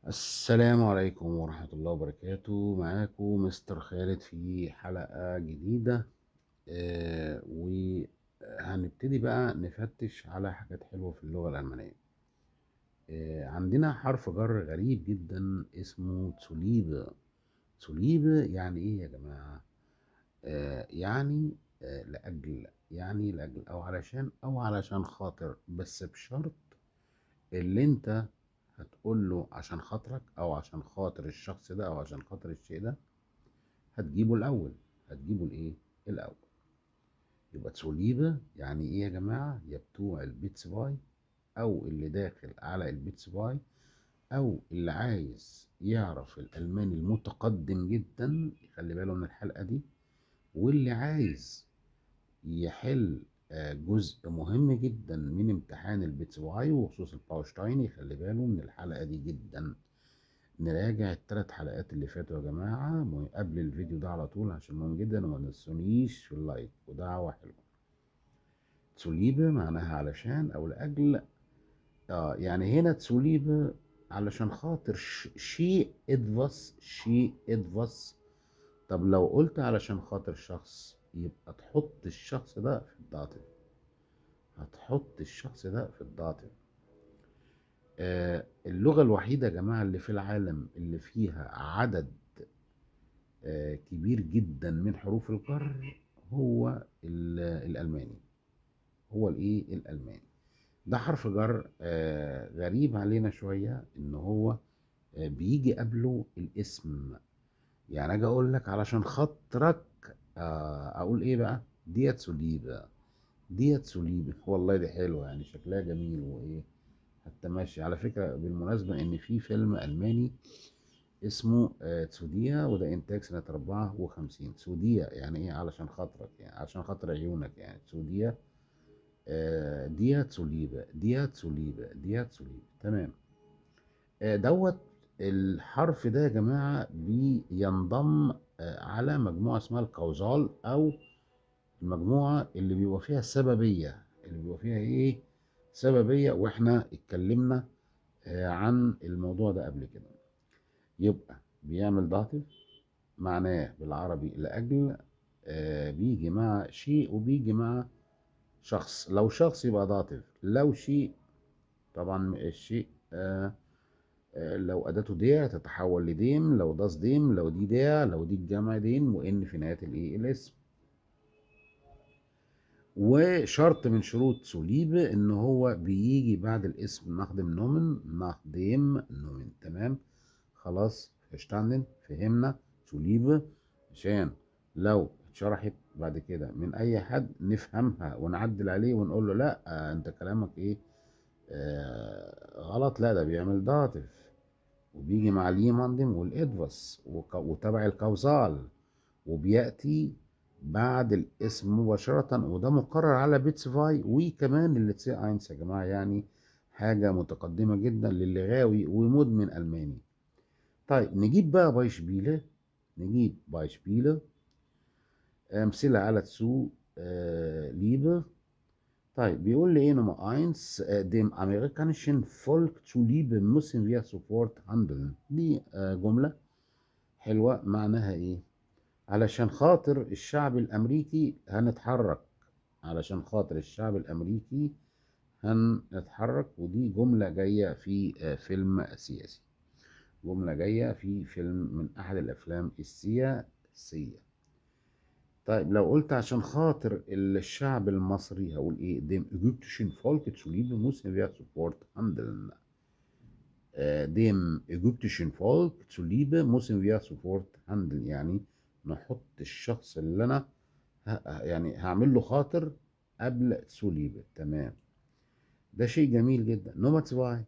السلام عليكم ورحمة الله وبركاته. معاكم مستر خالد في حلقة جديدة. وهنبتدي بقى نفتش على حاجات حلوة في اللغة الألمانية. عندنا حرف جر غريب جدا اسمه تسوليب. تسوليب يعني ايه يا جماعة؟ يعني لأجل أو علشان أو علشان خاطر، بس بشرط اللي انت هتقول له عشان خاطرك او عشان خاطر الشخص ده او عشان خاطر الشيء ده هتجيبه الاول. هتجيبه الايه الاول؟ يبقى تسوليبه يعني ايه يا جماعه؟ يا بتوع البيتس باي او اللي داخل على البيتس باي او اللي عايز يعرف الالماني المتقدم جدا، يخلي باله من الحلقه دي. واللي عايز يحل جزء مهم جدا من امتحان البيتس باي وخصوص الباوشتاين، يخلي باله من الحلقه دي جدا. نراجع الثلاث حلقات اللي فاتوا يا جماعة قبل الفيديو ده على طول عشان مهم جدا، وما تنسونيش في اللايك ودعوة حلوة. تسوليبه معناها علشان أو لأجل. يعني هنا تسوليبه علشان خاطر شيء ادفس. طب لو قلت علشان خاطر شخص يبقى تحط الشخص ده في الداتيف. هتحط الشخص ده في الداتيف. اللغة الوحيدة يا جماعة اللي في العالم اللي فيها عدد كبير جدا من حروف الجر هو الألماني. هو الايه الألماني. ده حرف جر غريب علينا شوية ان هو بيجي قبله الاسم. يعني اجي اقول لك علشان خاطرك، اقول ايه بقى؟ ديت سوليبة. ديت سوليبة والله دي حلوة، يعني شكلها جميل وايه. حتى ماشي على فكرة بالمناسبة ان في فيلم ألماني اسمه تسوديا، وده انتاج سنة 54. سوديا يعني ايه؟ علشان خاطرك، يعني علشان خاطر عيونك، يعني سوديا. ديا تسوليبا ديا تسوليبا ديا تسوليبا. تمام. دوت الحرف ده يا جماعة بينضم على مجموعة اسمها الكوزال، او المجموعة اللي بيبقى فيها سببية. اللي بيبقى فيها ايه؟ سببية. واحنا اتكلمنا عن الموضوع ده قبل كده. يبقى بيعمل داتيف، معناه بالعربي لأجل. بيجي مع شيء وبيجي مع شخص. لو شخص يبقى داتيف، لو شيء طبعا الشيء لو أداته ديع تتحول لديم، لو داس ديم، لو دي ديع، لو دي الجمع دين، وإن في نهاية الإيه الاسم. وشرط من شروط سوليب إن هو بيجي بعد الاسم نخدم نومن، نخدم نومن. تمام. خلاص verstanden فهمنا سوليبه، عشان لو اتشرحت بعد كده من اي حد نفهمها ونعدل عليه ونقول له لا انت كلامك ايه؟ غلط. لا ده بيعمل داتف وبيجي مع اليماندم والادفس وتبع الكوزال، وبياتي بعد الاسم مباشرة، وده مقرر على بيتس فاي وكمان اللي تسي اينس يا جماعة. يعني حاجة متقدمة جدا للي غاوي ومدمن ألماني. طيب نجيب بقى بايشبيله. نجيب بايشبيله أمثلة على تسو ليبه. طيب بيقول لي ايه؟ نمرة 1 dem amerikanischen Volk zuliebe müssen wir sofort handeln. دي جملة حلوة. معناها ايه؟ علشان خاطر الشعب الأمريكي هنتحرك. علشان خاطر الشعب الأمريكي هنتحرك. ودي جملة جاية في فيلم سياسي. جملة جاية في فيلم من أحد الأفلام السياسية. طيب لو قلت عشان خاطر الشعب المصري هقول إيه؟ dem ägyptischen Volk zuliebe müssen wir sofort handeln. dem ägyptischen Volk zuliebe müssen wir sofort handeln. يعني نحط الشخص اللي أنا يعني هعمل له خاطر قبل تسوليبه. تمام. ده شيء جميل جدا. نمرة 2.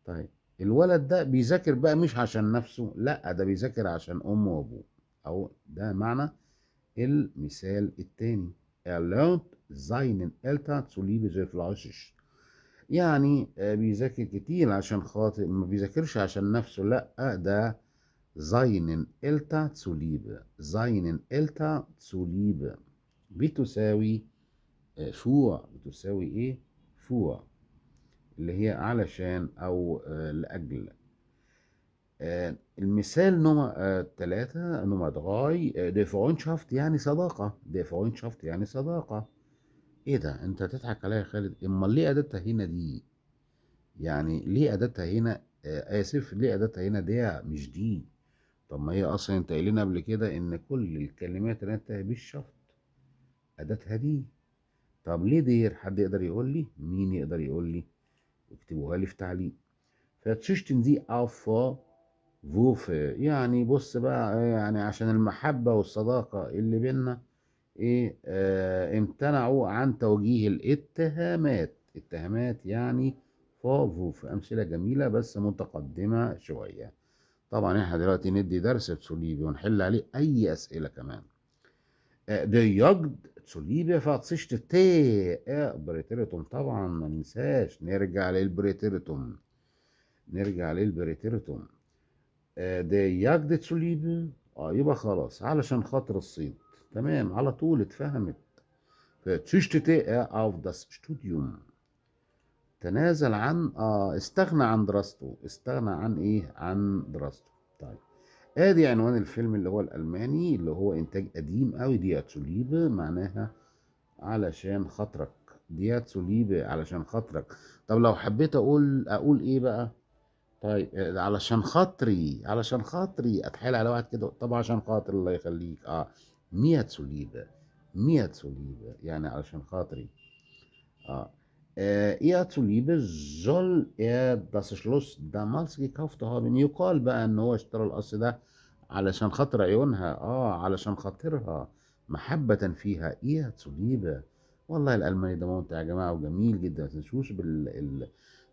طيب الولد ده بيذاكر بقى مش عشان نفسه، لا ده بيذاكر عشان امه وابوه. او ده معنى المثال التاني. Er lernt seinen Eltern zuliebe sehr fleißig. يعني بيذاكر كتير عشان خاطر، ما بيذاكرش عشان نفسه، لا ده seinen Eltern zuliebe. seinen Eltern zuliebe بتساوي فور. بتساوي ايه؟ فور اللي هي علشان او لاجل. المثال نمرة 3 نمرة 3 دي فرونشافت يعني صداقة، دي فرونشافت يعني صداقة. ايه ده انت تضحك عليا يا خالد؟ امال ليه اداتها هنا دي؟ يعني ليه اداتها هنا اسف، ليه اداتها هنا دي مش دي؟ طب ما هي اصلا انت قايل لنا قبل كده ان كل الكلمات اللي انتهت بالشفط اداتها دي. طب ليه دير؟ حد يقدر يقول لي؟ مين يقدر يقول لي؟ اكتبوها لي في تعليق. فتشتن دي افا فوف، يعني بص بقى يعني عشان المحبة والصداقة اللي بينا ايه امتنعوا عن توجيه الاتهامات. اتهامات يعني فوف. امثلة جميلة بس متقدمة شوية. طبعا احنا دلوقتي ندي درس تسوليبي ونحل عليه اي اسئلة كمان. ده يجد تسوليبي فاتسشت تي بريتيريتوم. طبعا ما ننساش نرجع للبريتيريتوم، نرجع للبريتيريتوم. ده يجد تسوليبي. يبقى خلاص علشان خاطر الصيد. تمام على طول اتفهمت. فتشتتي auf das Studium. تنازل عن استغنى عن دراسته. استغنى عن ايه؟ عن دراسته. طيب ادي عنوان الفيلم اللي هو الالماني اللي هو انتاج قديم قوي. دي تسوليبي معناها علشان خاطرك. دي تسوليبي علشان خاطرك. طب لو حبيت اقول ايه بقى؟ طيب علشان خاطري، علشان خاطري اتحايل على واحد كده. طب عشان خاطر الله يخليك 100 سوليبة. 100 سوليبة يعني علشان خاطري. اه eher zuliebe soll er das Schloss damals gekauft haben. يقال بقى ان هو اشترى القصر ده علشان خاطر عيونها، علشان خاطرها، محبة فيها. eher zuliebe. والله الألماني ده ممتع يا جماعة وجميل جدا. ما تنسوش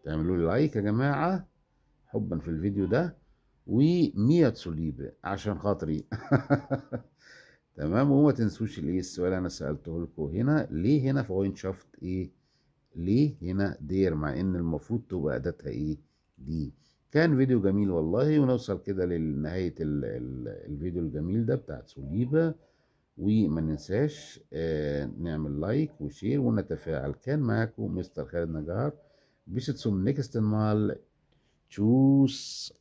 تعملوا لي لايك يا جماعة حبا في الفيديو ده، و100 سوليبة عشان خاطري. تمام. وما تنسوش الايه السؤال اللي انا سألته لكم هنا، ليه هنا فوينشافت ايه؟ ليه هنا دير مع ان المفروض تبقى اداتها ايه؟ دي. كان فيديو جميل والله، ونوصل كده لنهاية الفيديو الجميل ده بتاع سوليبة. وما ننساش نعمل لايك وشير ونتفاعل. كان معاكم مستر خالد نجار. bis zum nächsten Mal. Tschüss.